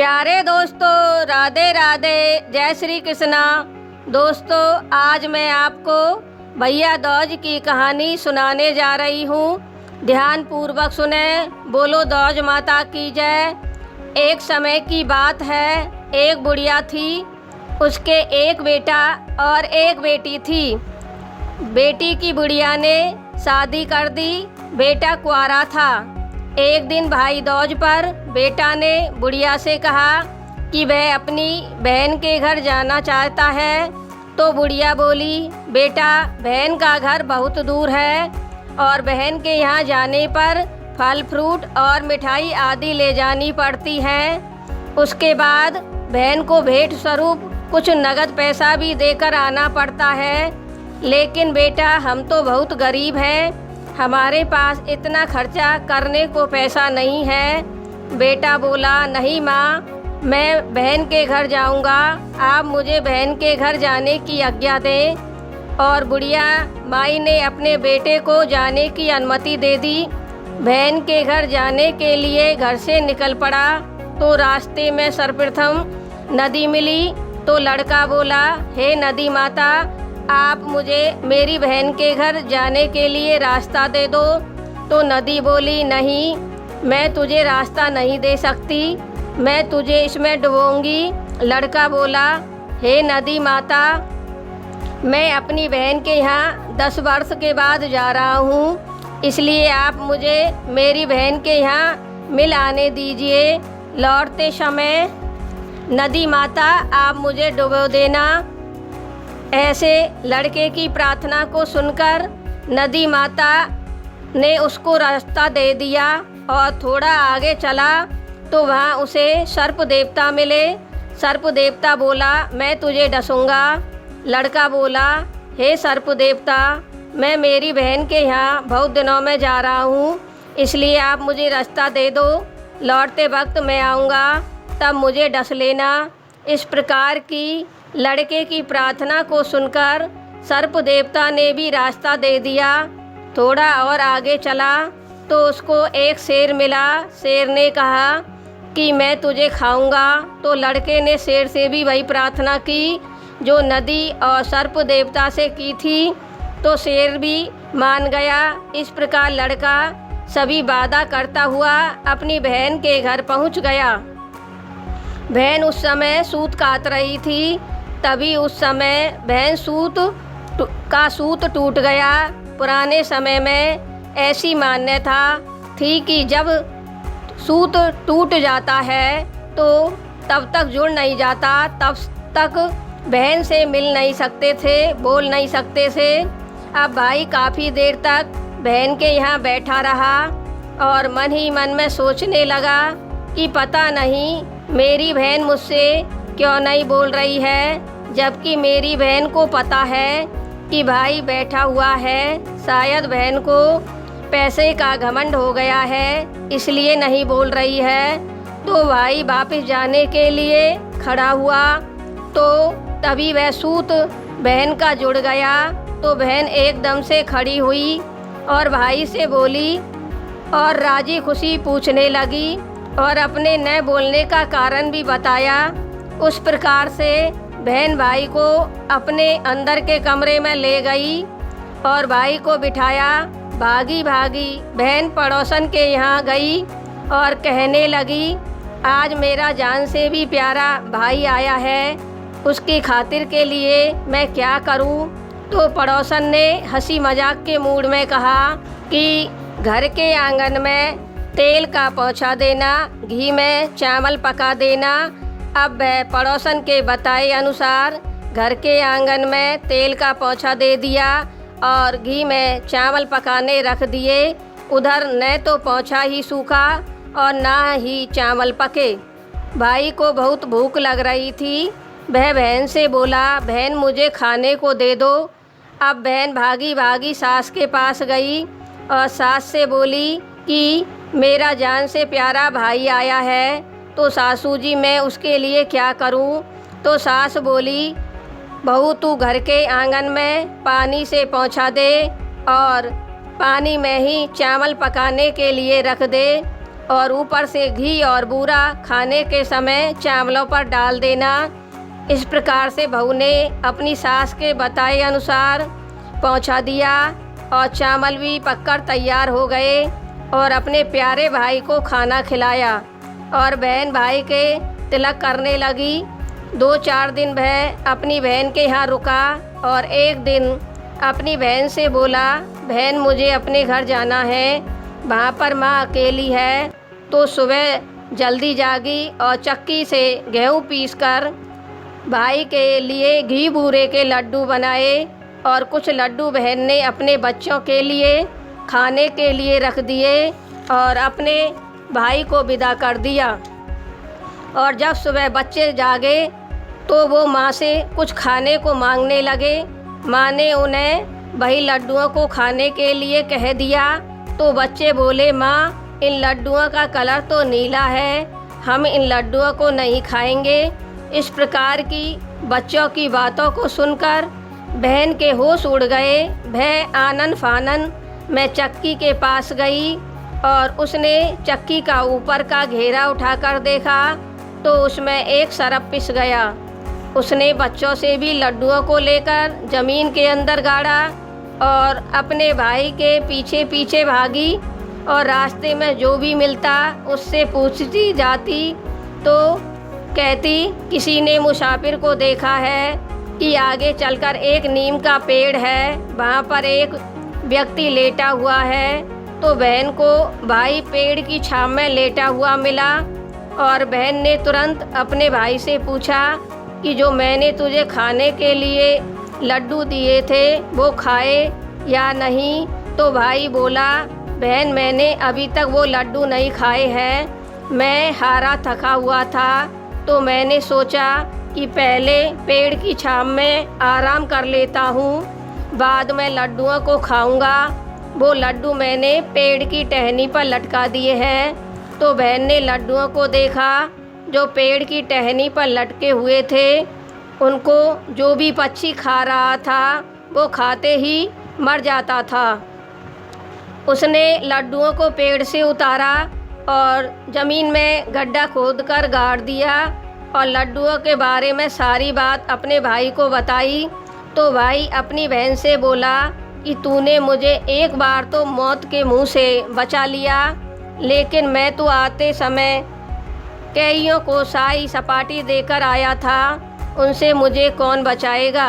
प्यारे दोस्तों, राधे राधे, जय श्री कृष्णा। दोस्तों, आज मैं आपको भैया दौज की कहानी सुनाने जा रही हूँ। ध्यान पूर्वक सुने। बोलो दौज माता की जय। एक समय की बात है, एक बुढ़िया थी, उसके एक बेटा और एक बेटी थी। बेटी की बुढ़िया ने शादी कर दी, बेटा कुंवारा था। एक दिन भाई दौज पर बेटा ने बुढ़िया से कहा कि वह अपनी बहन के घर जाना चाहता है। तो बुढ़िया बोली, बेटा, बहन का घर बहुत दूर है और बहन के यहाँ जाने पर फल फ्रूट और मिठाई आदि ले जानी पड़ती है। उसके बाद बहन को भेंट स्वरूप कुछ नगद पैसा भी देकर आना पड़ता है। लेकिन बेटा, हम तो बहुत गरीब हैं, हमारे पास इतना खर्चा करने को पैसा नहीं है। बेटा बोला, नहीं माँ, मैं बहन के घर जाऊंगा, आप मुझे बहन के घर जाने की आज्ञा दें। और बुढ़िया माई ने अपने बेटे को जाने की अनुमति दे दी। बहन के घर जाने के लिए घर से निकल पड़ा तो रास्ते में सर्वप्रथम नदी मिली। तो लड़का बोला, हे नदी माता, आप मुझे मेरी बहन के घर जाने के लिए रास्ता दे दो। तो नदी बोली, नहीं, मैं तुझे रास्ता नहीं दे सकती, मैं तुझे इसमें डुबोऊंगी। लड़का बोला, हे नदी माता, मैं अपनी बहन के यहाँ 10 वर्ष के बाद जा रहा हूँ, इसलिए आप मुझे मेरी बहन के यहाँ मिल आने दीजिए। लौटते समय नदी माता, आप मुझे डुबो देना। ऐसे लड़के की प्रार्थना को सुनकर नदी माता ने उसको रास्ता दे दिया और थोड़ा आगे चला तो वहाँ उसे सर्प देवता मिले। सर्प देवता बोला, मैं तुझे डसूंगा। लड़का बोला, हे सर्प देवता, मैं मेरी बहन के यहाँ बहुत दिनों में जा रहा हूँ, इसलिए आप मुझे रास्ता दे दो। लौटते वक्त मैं आऊँगा, तब मुझे डस लेना। इस प्रकार की लड़के की प्रार्थना को सुनकर सर्प देवता ने भी रास्ता दे दिया। थोड़ा और आगे चला तो उसको एक शेर मिला। शेर ने कहा कि मैं तुझे खाऊंगा। तो लड़के ने शेर से भी वही प्रार्थना की जो नदी और सर्प देवता से की थी, तो शेर भी मान गया। इस प्रकार लड़का सभी वादा करता हुआ अपनी बहन के घर पहुंच गया। बहन उस समय सूत काट रही थी। तभी उस समय बहन सूत टूट गया। पुराने समय में ऐसी मान्यता थी कि जब सूत टूट जाता है तो तब तक जुड़ नहीं जाता, तब तक बहन से मिल नहीं सकते थे, बोल नहीं सकते थे। अब भाई काफ़ी देर तक बहन के यहाँ बैठा रहा और मन ही मन में सोचने लगा कि पता नहीं मेरी बहन मुझसे क्यों नहीं बोल रही है, जबकि मेरी बहन को पता है कि भाई बैठा हुआ है। शायद बहन को पैसे का घमंड हो गया है, इसलिए नहीं बोल रही है। तो भाई वापस जाने के लिए खड़ा हुआ तो तभी वह सूत बहन का जुड़ गया। तो बहन एकदम से खड़ी हुई और भाई से बोली और राजी खुशी पूछने लगी और अपने न बोलने का कारण भी बताया। उस प्रकार से बहन भाई को अपने अंदर के कमरे में ले गई और भाई को बिठाया। भागी भागी बहन पड़ोसन के यहाँ गई और कहने लगी, आज मेरा जान से भी प्यारा भाई आया है, उसकी खातिर के लिए मैं क्या करूं? तो पड़ोसन ने हंसी मजाक के मूड में कहा कि घर के आंगन में तेल का पोंछा देना, घी में चावल पका देना। अब वह पड़ोसन के बताए अनुसार घर के आंगन में तेल का पोंछा दे दिया और घी में चावल पकाने रख दिए। उधर न तो पोंछा ही सूखा और ना ही चावल पके। भाई को बहुत भूख लग रही थी। वह बहन से बोला, बहन मुझे खाने को दे दो। अब बहन भागी भागी सास के पास गई और सास से बोली कि मेरा जान से प्यारा भाई आया है, तो सासू जी मैं उसके लिए क्या करूं? तो सास बोली, बहू तू घर के आंगन में पानी से पोंछा दे और पानी में ही चावल पकाने के लिए रख दे। और ऊपर से घी और बूरा खाने के समय चावलों पर डाल देना। इस प्रकार से बहू ने अपनी सास के बताए अनुसार पहुंचा दिया और चावल भी पककर तैयार हो गए और अपने प्यारे भाई को खाना खिलाया और बहन भाई के तिलक करने लगी। 2-4 दिन वह अपनी बहन के यहाँ रुका और एक दिन अपनी बहन से बोला, बहन मुझे अपने घर जाना है, वहाँ पर माँ अकेली है। तो सुबह जल्दी जागी और चक्की से गेहूँ पीसकर भाई के लिए घी बूरे के लड्डू बनाए और कुछ लड्डू बहन ने अपने बच्चों के लिए खाने के लिए रख दिए और अपने भाई को विदा कर दिया। और जब सुबह बच्चे जागे तो वो माँ से कुछ खाने को मांगने लगे। माँ ने उन्हें वही लड्डुओं को खाने के लिए कह दिया। तो बच्चे बोले, माँ इन लड्डुओं का कलर तो नीला है, हम इन लड्डुओं को नहीं खाएंगे। इस प्रकार की बच्चों की बातों को सुनकर बहन के होश उड़ गए। वह आनन फानन में चक्की के पास गई और उसने चक्की का ऊपर का घेरा उठाकर देखा तो उसमें एक सरप पिस गया। उसने बच्चों से भी लड्डुओं को लेकर ज़मीन के अंदर गाड़ा और अपने भाई के पीछे पीछे भागी और रास्ते में जो भी मिलता उससे पूछती जाती तो कहती, किसी ने मुसाफिर को देखा है कि आगे चलकर एक नीम का पेड़ है, वहाँ पर एक व्यक्ति लेटा हुआ है। तो बहन को भाई पेड़ की छाँव में लेटा हुआ मिला और बहन ने तुरंत अपने भाई से पूछा कि जो मैंने तुझे खाने के लिए लड्डू दिए थे वो खाए या नहीं। तो भाई बोला, बहन मैंने अभी तक वो लड्डू नहीं खाए हैं, मैं हारा थका हुआ था तो मैंने सोचा कि पहले पेड़ की छाँव में आराम कर लेता हूँ, बाद में लड्डुओं को खाऊंगा। वो लड्डू मैंने पेड़ की टहनी पर लटका दिए हैं। तो बहन ने लड्डुओं को देखा जो पेड़ की टहनी पर लटके हुए थे। उनको जो भी पक्षी खा रहा था वो खाते ही मर जाता था। उसने लड्डुओं को पेड़ से उतारा और ज़मीन में गड्ढा खोदकर गाड़ दिया और लड्डुओं के बारे में सारी बात अपने भाई को बताई। तो भाई अपनी बहन से बोला कि तूने मुझे एक बार तो मौत के मुंह से बचा लिया, लेकिन मैं तो आते समय कईयों को साई सपाटी देकर आया था, उनसे मुझे कौन बचाएगा।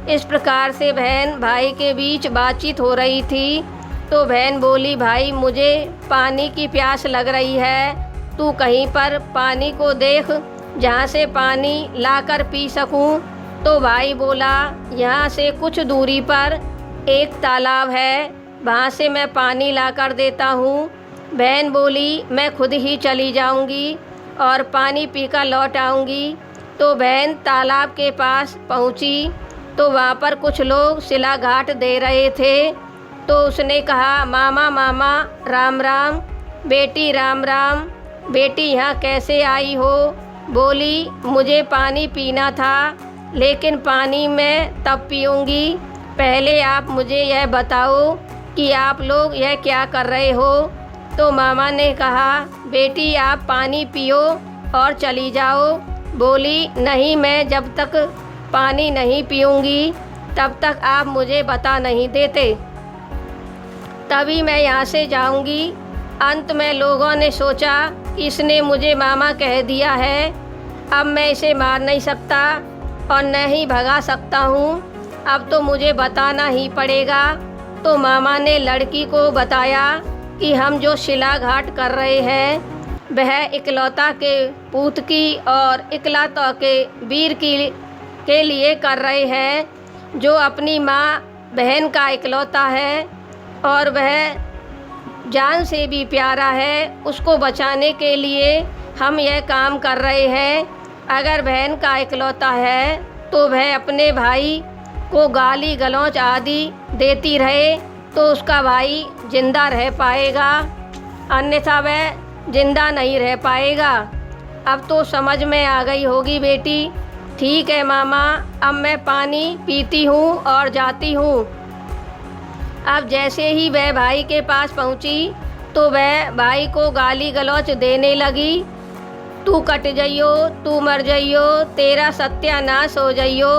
इस प्रकार से बहन भाई के बीच बातचीत हो रही थी। तो बहन बोली, भाई मुझे पानी की प्यास लग रही है, तू कहीं पर पानी को देख जहाँ से पानी लाकर पी सकूं। तो भाई बोला, यहाँ से कुछ दूरी पर एक तालाब है, वहाँ से मैं पानी लाकर देता हूँ। बहन बोली, मैं खुद ही चली जाऊँगी और पानी पीकर लौट आऊँगी। तो बहन तालाब के पास पहुँची तो वहाँ पर कुछ लोग शिला घाट दे रहे थे। तो उसने कहा, मामा मामा राम राम, बेटी राम राम, बेटी यहाँ कैसे आई हो। बोली, मुझे पानी पीना था, लेकिन पानी मैं तब पीऊँगी, पहले आप मुझे यह बताओ कि आप लोग यह क्या कर रहे हो। तो मामा ने कहा, बेटी आप पानी पियो और चली जाओ। बोली, नहीं मैं जब तक पानी नहीं पीऊँगी तब तक आप मुझे बता नहीं देते, तभी मैं यहाँ से जाऊँगी। अंत में लोगों ने सोचा कि इसने मुझे मामा कह दिया है, अब मैं इसे मार नहीं सकता और न ही भगा सकता हूँ, अब तो मुझे बताना ही पड़ेगा। तो मामा ने लड़की को बताया कि हम जो शिला घाट कर रहे हैं वह इकलौता के पूत की और इकलौता के वीर के लिए कर रहे हैं, जो अपनी माँ बहन का इकलौता है और वह जान से भी प्यारा है, उसको बचाने के लिए हम यह काम कर रहे हैं। अगर बहन का इकलौता है तो वह अपने भाई को गाली गलौज आदि देती रहे तो उसका भाई जिंदा रह पाएगा, अन्यथा वह जिंदा नहीं रह पाएगा। अब तो समझ में आ गई होगी बेटी। ठीक है मामा, अब मैं पानी पीती हूँ और जाती हूँ। अब जैसे ही वह भाई के पास पहुँची तो वह भाई को गाली गलौच देने लगी। तू कट जइयो, तू मर जइयो, तेरा सत्यानाश हो जइयो।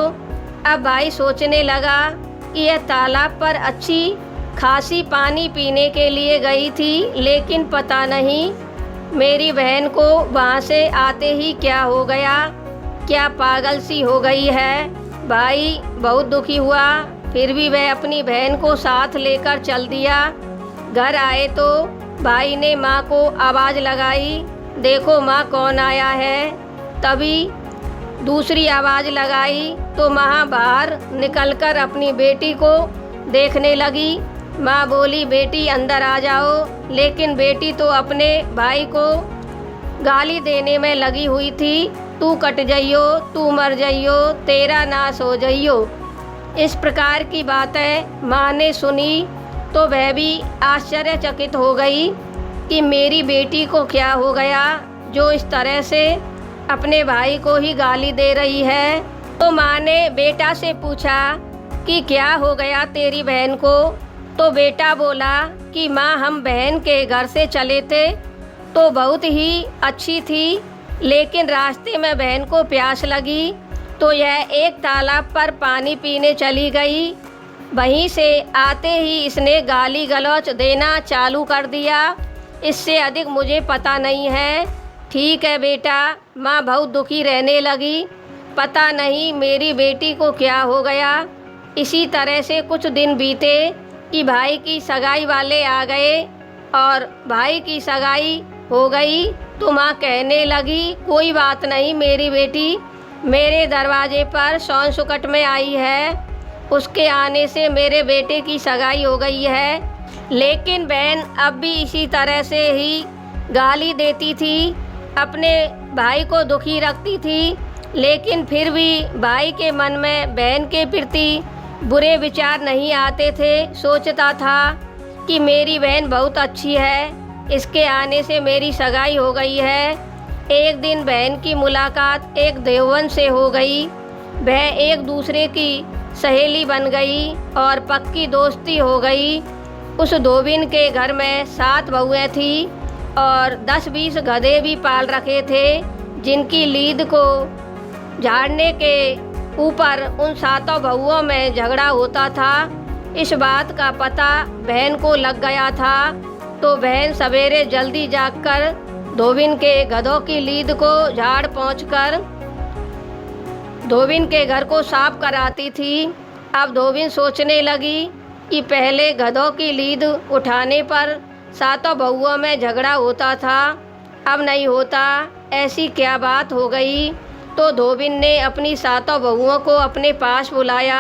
अब भाई सोचने लगा कि यह तालाब पर अच्छी खासी पानी पीने के लिए गई थी, लेकिन पता नहीं मेरी बहन को वहाँ से आते ही क्या हो गया, क्या पागल सी हो गई है। भाई बहुत दुखी हुआ, फिर भी वह अपनी बहन को साथ लेकर चल दिया। घर आए तो भाई ने माँ को आवाज़ लगाई, देखो माँ कौन आया है। तभी दूसरी आवाज़ लगाई तो माँ बाहर निकलकर अपनी बेटी को देखने लगी। माँ बोली, बेटी अंदर आ जाओ, लेकिन बेटी तो अपने भाई को गाली देने में लगी हुई थी। तू कट जइयो, तू मर जइयो, तेरा नाश हो जइयो। इस प्रकार की बातें माँ ने सुनी तो वह भी आश्चर्यचकित हो गई कि मेरी बेटी को क्या हो गया जो इस तरह से अपने भाई को ही गाली दे रही है। तो माँ ने बेटा से पूछा कि क्या हो गया तेरी बहन को। तो बेटा बोला कि माँ हम बहन के घर से चले थे तो बहुत ही अच्छी थी, लेकिन रास्ते में बहन को प्यास लगी तो यह एक तालाब पर पानी पीने चली गई। वहीं से आते ही इसने गाली गलौच देना चालू कर दिया। इससे अधिक मुझे पता नहीं है। ठीक है बेटा। माँ बहुत दुखी रहने लगी, पता नहीं मेरी बेटी को क्या हो गया। इसी तरह से कुछ दिन बीते कि भाई की सगाई वाले आ गए और भाई की सगाई हो गई तो माँ कहने लगी, कोई बात नहीं मेरी बेटी मेरे दरवाजे पर सौन सुकट में आई है, उसके आने से मेरे बेटे की सगाई हो गई है। लेकिन बहन अब भी इसी तरह से ही गाली देती थी, अपने भाई को दुखी रखती थी, लेकिन फिर भी भाई के मन में बहन के प्रति बुरे विचार नहीं आते थे। सोचता था कि मेरी बहन बहुत अच्छी है, इसके आने से मेरी सगाई हो गई है। एक दिन बहन की मुलाकात एक देववन से हो गई। वह एक दूसरे की सहेली बन गई और पक्की दोस्ती हो गई। उस धोबिन के घर में 7 बहुएं थी और 10-20 गधे भी पाल रखे थे, जिनकी लीद को झाड़ने के ऊपर उन 7 बहुओं में झगड़ा होता था। इस बात का पता बहन को लग गया था तो बहन सवेरे जल्दी जागकर धोबिन के गधों की लीद को झाड़ पहुँचकर धोबिन के घर को साफ कराती थी। अब धोबिन सोचने लगी कि पहले गधों की लीद उठाने पर 7 बहुओं में झगड़ा होता था, अब नहीं होता। ऐसी क्या बात हो गई। तो धोबिन ने अपनी 7 बहुओं को अपने पास बुलाया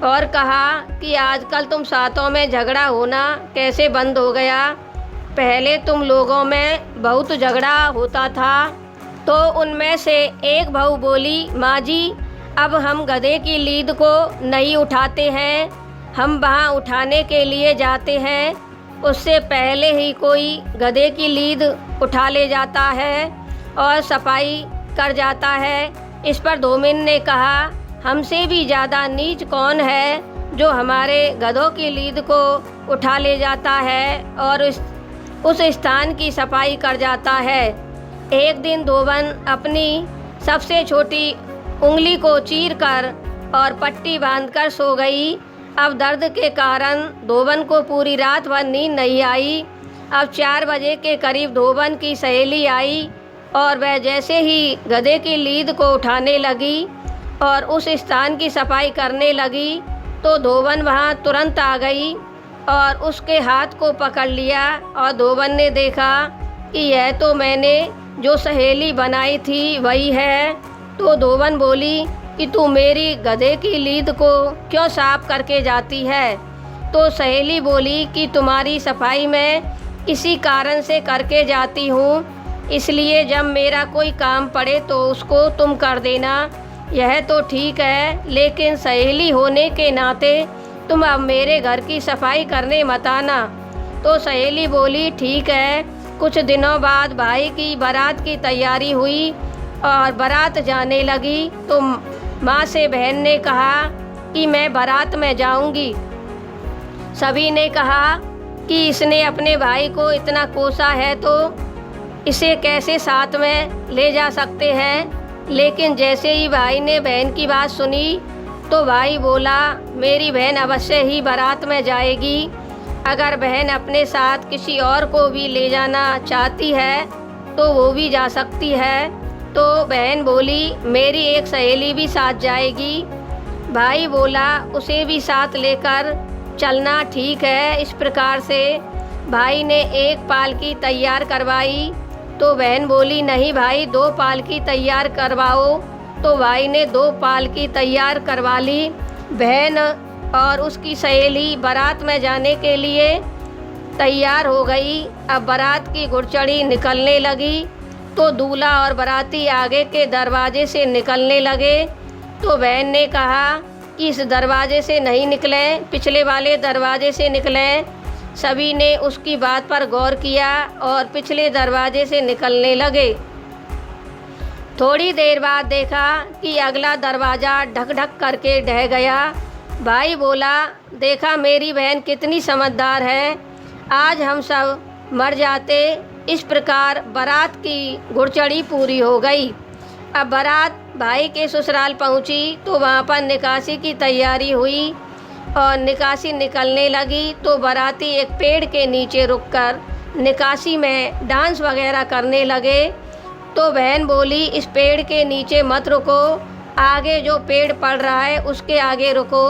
और कहा कि आजकल तुम 7 में झगड़ा होना कैसे बंद हो गया। पहले तुम लोगों में बहुत झगड़ा होता था। तो उनमें से एक बहू बोली, माँ जी अब हम गधे की लीद को नहीं उठाते हैं, हम वहाँ उठाने के लिए जाते हैं, उससे पहले ही कोई गधे की लीद उठा ले जाता है और सफाई कर जाता है। इस पर धोबिन ने कहा, हमसे भी ज़्यादा नीच कौन है जो हमारे गधों की लीद को उठा ले जाता है और उस स्थान की सफाई कर जाता है। एक दिन धोबन अपनी सबसे छोटी उंगली को चीरकर और पट्टी बांधकर सो गई। अब दर्द के कारण धोबन को पूरी रात भर नींद नहीं आई। अब 4 बजे के करीब धोबन की सहेली आई और वह जैसे ही गधे की लीद को उठाने लगी और उस स्थान की सफाई करने लगी तो धोबन वहाँ तुरंत आ गई और उसके हाथ को पकड़ लिया और धोबन ने देखा कि यह तो मैंने जो सहेली बनाई थी वही है। तो धोबन बोली कि तू मेरी गधे की लीद को क्यों साफ करके जाती है। तो सहेली बोली कि तुम्हारी सफाई मैं इसी कारण से करके जाती हूँ, इसलिए जब मेरा कोई काम पड़े तो उसको तुम कर देना। यह तो ठीक है, लेकिन सहेली होने के नाते तुम अब मेरे घर की सफाई करने मत आना। तो सहेली बोली, ठीक है। कुछ दिनों बाद भाई की बारात की तैयारी हुई और बारात जाने लगी तो माँ से बहन ने कहा कि मैं बारात में जाऊंगी। सभी ने कहा कि इसने अपने भाई को इतना कोसा है तो इसे कैसे साथ में ले जा सकते हैं। लेकिन जैसे ही भाई ने बहन की बात सुनी तो भाई बोला, मेरी बहन अवश्य ही बारात में जाएगी। अगर बहन अपने साथ किसी और को भी ले जाना चाहती है तो वो भी जा सकती है। तो बहन बोली, मेरी एक सहेली भी साथ जाएगी। भाई बोला, उसे भी साथ लेकर चलना ठीक है। इस प्रकार से भाई ने एक पालकी तैयार करवाई। तो बहन बोली, नहीं भाई, 2 पालकी तैयार करवाओ। तो भाई ने 2 पालकी तैयार करवा ली। बहन और उसकी सहेली बारात में जाने के लिए तैयार हो गई। अब बारात की घुड़चड़ी निकलने लगी तो दूल्हा और बाराती आगे के दरवाजे से निकलने लगे। तो बहन ने कहा कि इस दरवाजे से नहीं निकलें, पिछले वाले दरवाजे से निकलें। सभी ने उसकी बात पर गौर किया और पिछले दरवाजे से निकलने लगे। थोड़ी देर बाद देखा कि अगला दरवाज़ा ढक ढक करके ढह गया। भाई बोला, देखा मेरी बहन कितनी समझदार है, आज हम सब मर जाते। इस प्रकार बारात की घुड़चड़ी पूरी हो गई। अब बारात भाई के ससुराल पहुंची तो वहां पर निकासी की तैयारी हुई और निकासी निकलने लगी। तो बाराती एक पेड़ के नीचे रुककर निकासी में डांस वगैरह करने लगे। तो बहन बोली, इस पेड़ के नीचे मत रुको, आगे जो पेड़ पड़ रहा है उसके आगे रुको।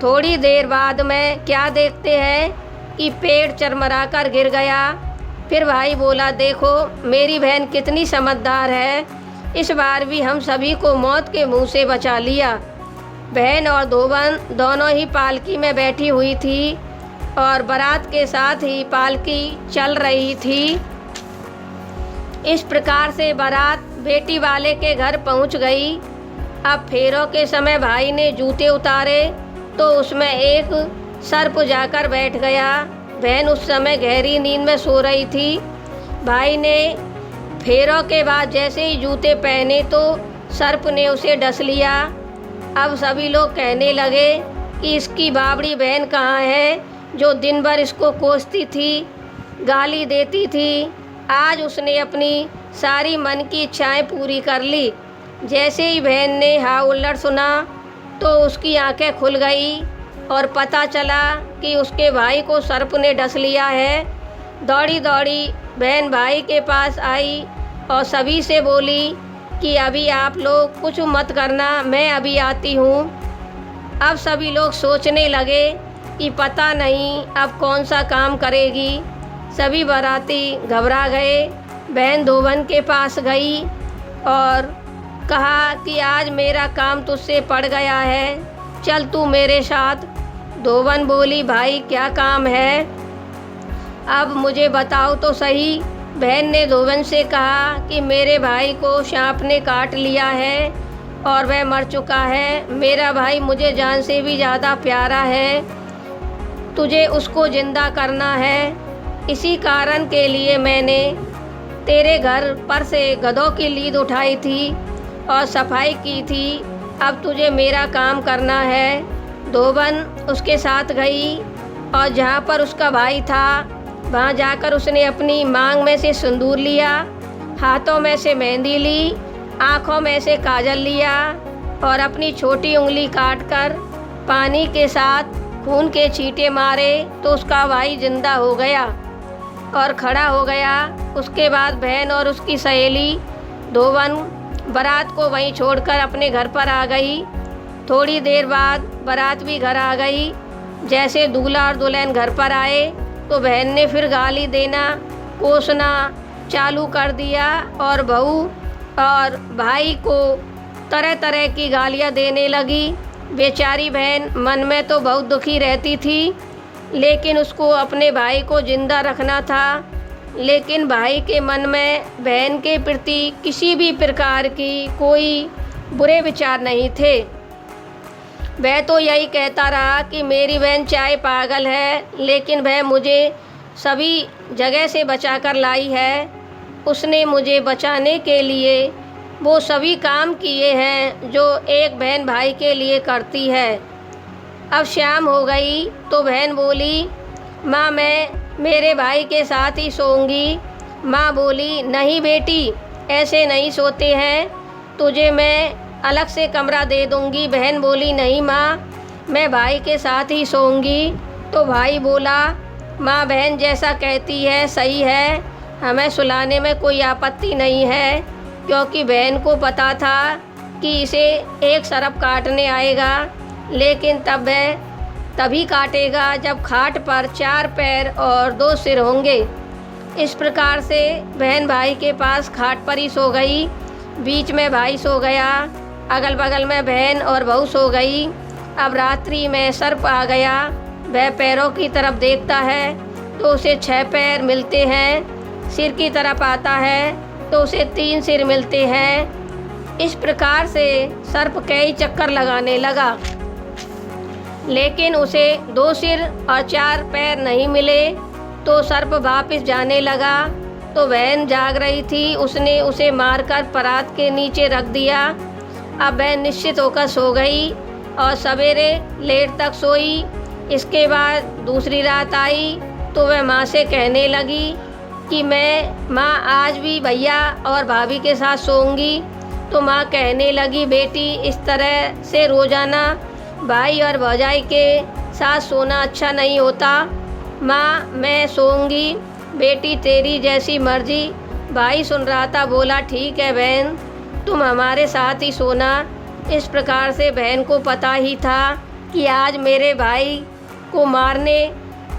थोड़ी देर बाद में क्या देखते हैं कि पेड़ चरमरा कर गिर गया। फिर भाई बोला, देखो मेरी बहन कितनी समझदार है, इस बार भी हम सभी को मौत के मुंह से बचा लिया। बहन और धोबन दोनों ही पालकी में बैठी हुई थी और बारात के साथ ही पालकी चल रही थी। इस प्रकार से बारात बेटी वाले के घर पहुंच गई। अब फेरों के समय भाई ने जूते उतारे तो उसमें एक सर्प जाकर बैठ गया। बहन उस समय गहरी नींद में सो रही थी। भाई ने फेरों के बाद जैसे ही जूते पहने तो सर्प ने उसे डस लिया। अब सभी लोग कहने लगे कि इसकी बाबड़ी बहन कहाँ है, जो दिन भर इसको कोसती थी, गाली देती थी। आज उसने अपनी सारी मन की इच्छाएं पूरी कर ली। जैसे ही बहन ने हा उल्लड़ सुना तो उसकी आंखें खुल गई और पता चला कि उसके भाई को सर्प ने डस लिया है। दौड़ी दौड़ी बहन भाई के पास आई और सभी से बोली कि अभी आप लोग कुछ मत करना, मैं अभी आती हूँ। अब सभी लोग सोचने लगे कि पता नहीं अब कौन सा काम करेगी। सभी बाराती घबरा गए। बहन धोबन के पास गई और कहा कि आज मेरा काम तुझसे पड़ गया है, चल तू मेरे साथ। धोबन बोली, भाई क्या काम है, अब मुझे बताओ तो सही। बहन ने धोबन से कहा कि मेरे भाई को सांप ने काट लिया है और वह मर चुका है। मेरा भाई मुझे जान से भी ज़्यादा प्यारा है, तुझे उसको जिंदा करना है। इसी कारण के लिए मैंने तेरे घर पर से गधों की लीद उठाई थी और सफाई की थी। अब तुझे मेरा काम करना है। धोबन उसके साथ गई और जहाँ पर उसका भाई था वहाँ जाकर उसने अपनी मांग में से सिंदूर लिया, हाथों में से मेहंदी ली, आँखों में से काजल लिया और अपनी छोटी उंगली काटकर पानी के साथ खून के छींटे मारे तो उसका भाई जिंदा हो गया और खड़ा हो गया। उसके बाद बहन और उसकी सहेली धोबन बारात को वहीं छोड़कर अपने घर पर आ गई। थोड़ी देर बाद बारात भी घर आ गई। जैसे दूल्हा और दुल्हन घर पर आए तो बहन ने फिर गाली देना, कोसना चालू कर दिया और बहू और भाई को तरह तरह की गालियां देने लगी। बेचारी बहन मन में तो बहुत दुखी रहती थी, लेकिन उसको अपने भाई को जिंदा रखना था। लेकिन भाई के मन में बहन के प्रति किसी भी प्रकार की कोई बुरे विचार नहीं थे। वह तो यही कहता रहा कि मेरी बहन चाहे पागल है, लेकिन वह मुझे सभी जगह से बचा कर लाई है। उसने मुझे बचाने के लिए वो सभी काम किए हैं जो एक बहन भाई के लिए करती है। अब शाम हो गई तो बहन बोली, माँ मैं मेरे भाई के साथ ही सोऊंगी। माँ बोली, नहीं बेटी, ऐसे नहीं सोते हैं, तुझे मैं अलग से कमरा दे दूंगी। बहन बोली, नहीं माँ, मैं भाई के साथ ही सोऊंगी। तो भाई बोला, माँ बहन जैसा कहती है सही है, हमें सुलाने में कोई आपत्ति नहीं है, क्योंकि बहन को पता था कि इसे एक सरप काटने आएगा, लेकिन तभी काटेगा जब खाट पर 4 पैर और 2 सिर होंगे। इस प्रकार से बहन भाई के पास खाट पर ही सो गई। बीच में भाई सो गया, अगल बगल में बहन और बहू सो गई। अब रात्रि में सर्प आ गया। वह पैरों की तरफ देखता है तो उसे 6 पैर मिलते हैं, सिर की तरफ आता है तो उसे 3 सिर मिलते हैं। इस प्रकार से सर्प कई चक्कर लगाने लगा, लेकिन उसे 2 सिर और 4 पैर नहीं मिले। तो सर्प वापस जाने लगा। तो बहन जाग रही थी, उसने उसे मारकर परात के नीचे रख दिया। अब बहन निश्चित होकर सो गई और सवेरे लेट तक सोई। इसके बाद दूसरी रात आई तो वह माँ से कहने लगी कि मैं माँ आज भी भैया और भाभी के साथ सोऊंगी। तो माँ कहने लगी, बेटी इस तरह से रोज़ाना भाई और भौजाई के साथ सोना अच्छा नहीं होता। माँ मैं सोऊंगी, बेटी तेरी जैसी मर्जी। भाई सुन रहा था, बोला ठीक है बहन, तुम हमारे साथ ही सोना। इस प्रकार से बहन को पता ही था कि आज मेरे भाई को मारने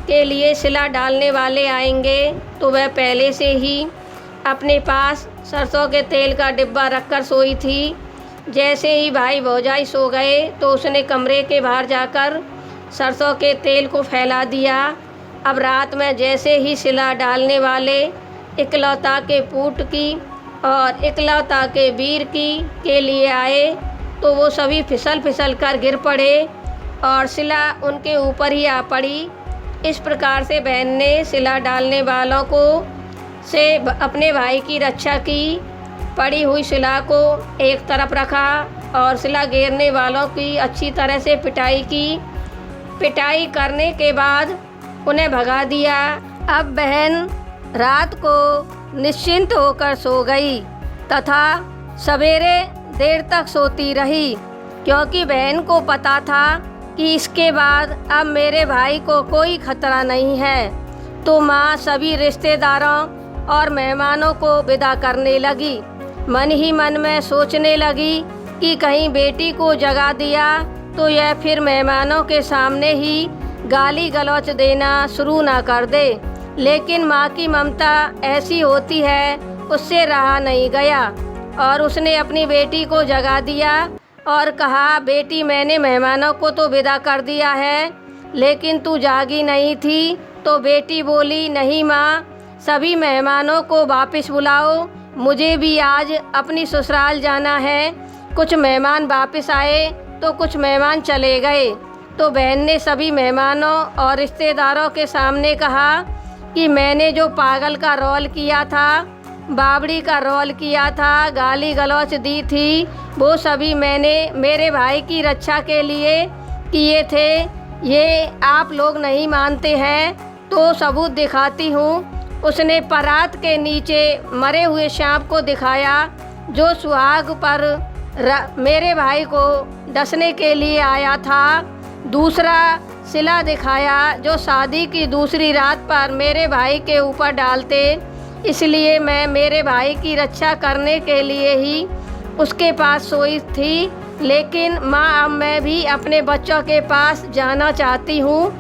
के लिए सिला डालने वाले आएंगे। तो वह पहले से ही अपने पास सरसों के तेल का डिब्बा रखकर सोई थी। जैसे ही भाई भौजाई सो गए तो उसने कमरे के बाहर जाकर सरसों के तेल को फैला दिया। अब रात में जैसे ही सिला डालने वाले इकलौता के पूत की और इकलौता के वीर की के लिए आए तो वो सभी फिसल कर गिर पड़े और सिला उनके ऊपर ही आ पड़ी। इस प्रकार से बहन ने सिला डालने वालों को से अपने भाई की रक्षा की। पड़ी हुई सिला को एक तरफ रखा और सिला गिरने वालों की अच्छी तरह से पिटाई की। पिटाई करने के बाद उन्हें भगा दिया। अब बहन रात को निश्चिंत होकर सो गई तथा सवेरे देर तक सोती रही, क्योंकि बहन को पता था कि इसके बाद अब मेरे भाई को कोई खतरा नहीं है। तो माँ सभी रिश्तेदारों और मेहमानों को विदा करने लगी। मन ही मन में सोचने लगी कि कहीं बेटी को जगा दिया तो यह फिर मेहमानों के सामने ही गाली गलौच देना शुरू ना कर दे। लेकिन माँ की ममता ऐसी होती है, उससे रहा नहीं गया और उसने अपनी बेटी को जगा दिया और कहा, बेटी मैंने मेहमानों को तो विदा कर दिया है, लेकिन तू जागी नहीं थी। तो बेटी बोली, नहीं माँ, सभी मेहमानों को वापस बुलाओ, मुझे भी आज अपनी ससुराल जाना है। कुछ मेहमान वापस आए तो कुछ मेहमान चले गए। तो बहन ने सभी मेहमानों और रिश्तेदारों के सामने कहा कि मैंने जो पागल का रोल किया था, बावड़ी का रोल किया था, गाली गलौच दी थी, वो सभी मैंने मेरे भाई की रक्षा के लिए किए थे। ये आप लोग नहीं मानते हैं तो सबूत दिखाती हूँ। उसने परात के नीचे मरे हुए सांप को दिखाया जो सुहाग पर मेरे भाई को डसने के लिए आया था। दूसरा सिला दिखाया जो शादी की दूसरी रात पर मेरे भाई के ऊपर डालते, इसलिए मैं मेरे भाई की रक्षा करने के लिए ही उसके पास सोई थी। लेकिन माँ, अब मैं भी अपने बच्चों के पास जाना चाहती हूँ,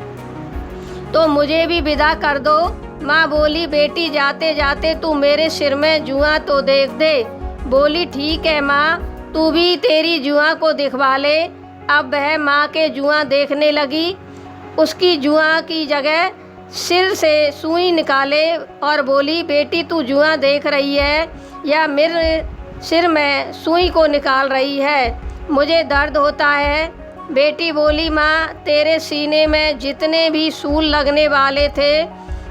तो मुझे भी विदा कर दो। माँ बोली, बेटी जाते जाते तू मेरे सिर में जुआ तो देख दे। बोली, ठीक है माँ, तू भी तेरी जुआ को दिखवा ले। अब वह माँ के जुआ देखने लगी। उसकी जुआ की जगह सिर से सुई निकाले और बोली, बेटी तू जुआ देख रही है या मेरे सिर में सुई को निकाल रही है? मुझे दर्द होता है। बेटी बोली, माँ, तेरे सीने में जितने भी सूल लगने वाले थे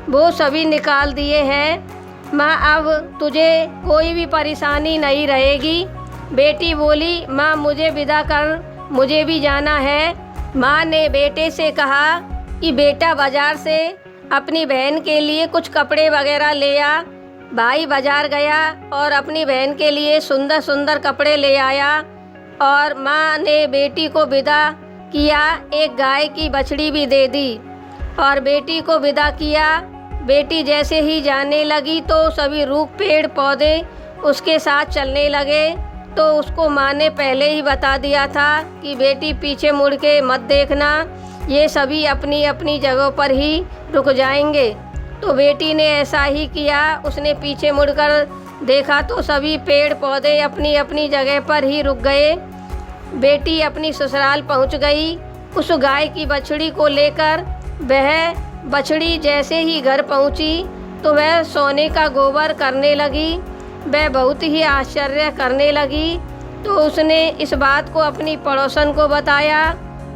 वो सभी निकाल दिए हैं। माँ, अब तुझे कोई भी परेशानी नहीं रहेगी। बेटी बोली, माँ मुझे विदा कर, मुझे भी जाना है। माँ ने बेटे से कहा कि बेटा बाजार से अपनी बहन के लिए कुछ कपड़े वगैरह ले आ। भाई बाजार गया और अपनी बहन के लिए सुंदर सुंदर कपड़े ले आया और माँ ने बेटी को विदा किया, एक गाय की बछड़ी भी दे दी और बेटी को विदा किया। बेटी जैसे ही जाने लगी तो सभी रूख पेड़ पौधे उसके साथ चलने लगे। तो उसको माँ ने पहले ही बता दिया था कि बेटी पीछे मुड़ के मत देखना, ये सभी अपनी अपनी जगह पर ही रुक जाएंगे। तो बेटी ने ऐसा ही किया, उसने पीछे मुड़कर देखा तो सभी पेड़ पौधे अपनी अपनी जगह पर ही रुक गए। बेटी अपनी ससुराल पहुंच गई उस गाय की बछड़ी को लेकर। वह बछड़ी जैसे ही घर पहुंची तो वह सोने का गोबर करने लगी। वह बहुत ही आश्चर्य करने लगी। तो उसने इस बात को अपनी पड़ोसन को बताया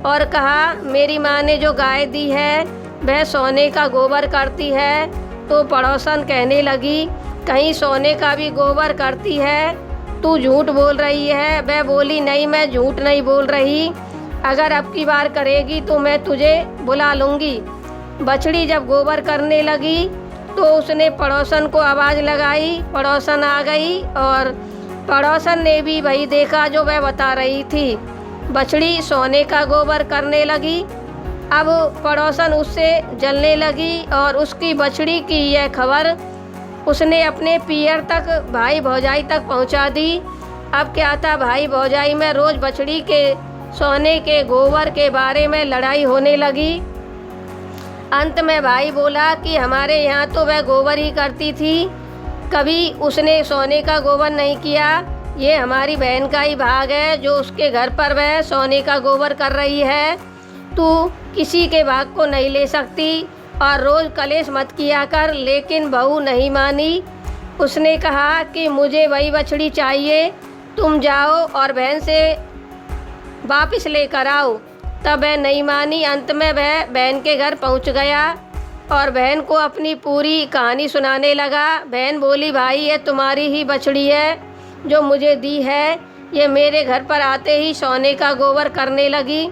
और कहा, मेरी माँ ने जो गाय दी है वह सोने का गोबर करती है। तो पड़ोसन कहने लगी, कहीं सोने का भी गोबर करती है, तू झूठ बोल रही है। वह बोली, नहीं, मैं झूठ नहीं बोल रही, अगर अब की बार करेगी तो मैं तुझे बुला लूँगी। बछड़ी जब गोबर करने लगी तो उसने पड़ोसन को आवाज़ लगाई। पड़ोसन आ गई और पड़ोसन ने भी वही देखा जो वह बता रही थी। बछड़ी सोने का गोबर करने लगी। अब पड़ोसन उससे जलने लगी और उसकी बछड़ी की यह खबर उसने अपने पियर तक, भाई भौजाई तक पहुंचा दी। अब क्या था, भाई भौजाई में रोज़ बछड़ी के सोने के गोबर के बारे में लड़ाई होने लगी। अंत में भाई बोला कि हमारे यहाँ तो वह गोबर ही करती थी, कभी उसने सोने का गोबर नहीं किया। ये हमारी बहन का ही भाग है जो उसके घर पर वह सोने का गोबर कर रही है। तू किसी के भाग को नहीं ले सकती और रोज़ कलेश मत किया कर। लेकिन बहू नहीं मानी। उसने कहा कि मुझे वही बछड़ी चाहिए, तुम जाओ और बहन से वापस लेकर आओ। तब वह नहीं मानी। अंत में वह बहन के घर पहुंच गया और बहन को अपनी पूरी कहानी सुनाने लगा। बहन बोली, भाई ये तुम्हारी ही बछड़ी है जो मुझे दी है। ये मेरे घर पर आते ही सोने का गोबर करने लगी।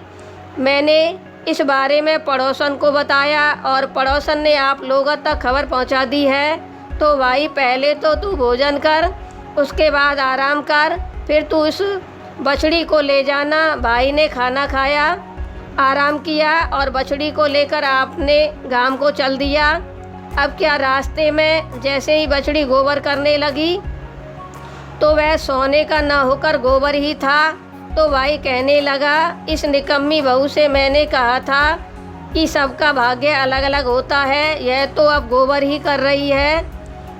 मैंने इस बारे में पड़ोसन को बताया और पड़ोसन ने आप लोगों तक खबर पहुंचा दी है। तो भाई पहले तो तू भोजन कर, उसके बाद आराम कर, फिर तू इस बछड़ी को ले जाना। भाई ने खाना खाया, आराम किया और बछड़ी को लेकर आपने गांव को चल दिया। अब क्या, रास्ते में जैसे ही बछड़ी गोबर करने लगी तो वह सोने का न होकर गोबर ही था। तो भाई कहने लगा, इस निकम्मी बहू से मैंने कहा था कि सबका भाग्य अलग अलग होता है, यह तो अब गोबर ही कर रही है।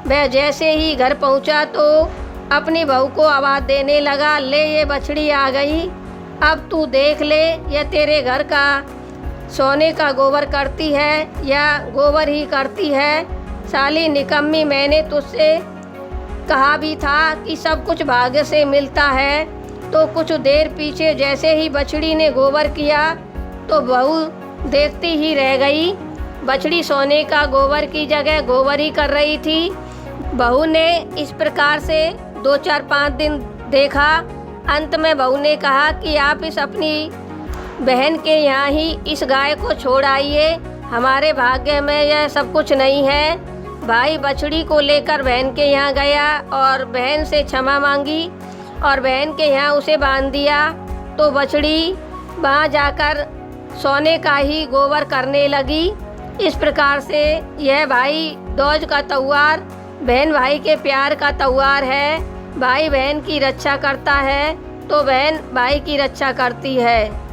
वह जैसे ही घर पहुंचा तो अपनी बहू को आवाज़ देने लगा, ले ये बछड़ी आ गई, अब तू देख ले ये तेरे घर का सोने का गोबर करती है या गोबर ही करती है। साली निकम्मी, मैंने तुझसे कहा भी था कि सब कुछ भाग्य से मिलता है। तो कुछ देर पीछे जैसे ही बछड़ी ने गोबर किया तो बहू देखती ही रह गई। बछड़ी सोने का गोबर की जगह गोबर ही कर रही थी। बहू ने इस प्रकार से 2-4-5 दिन देखा। अंत में बहू ने कहा कि आप इस अपनी बहन के यहाँ ही इस गाय को छोड़ आइए, हमारे भाग्य में यह सब कुछ नहीं है। भाई बछड़ी को लेकर बहन के यहाँ गया और बहन से क्षमा मांगी और बहन के यहाँ उसे बांध दिया। तो बछड़ी वहाँ जाकर सोने का ही गोबर करने लगी। इस प्रकार से यह भाई दूज का त्योहार बहन भाई के प्यार का त्योहार है। भाई बहन की रक्षा करता है तो बहन भाई की रक्षा करती है।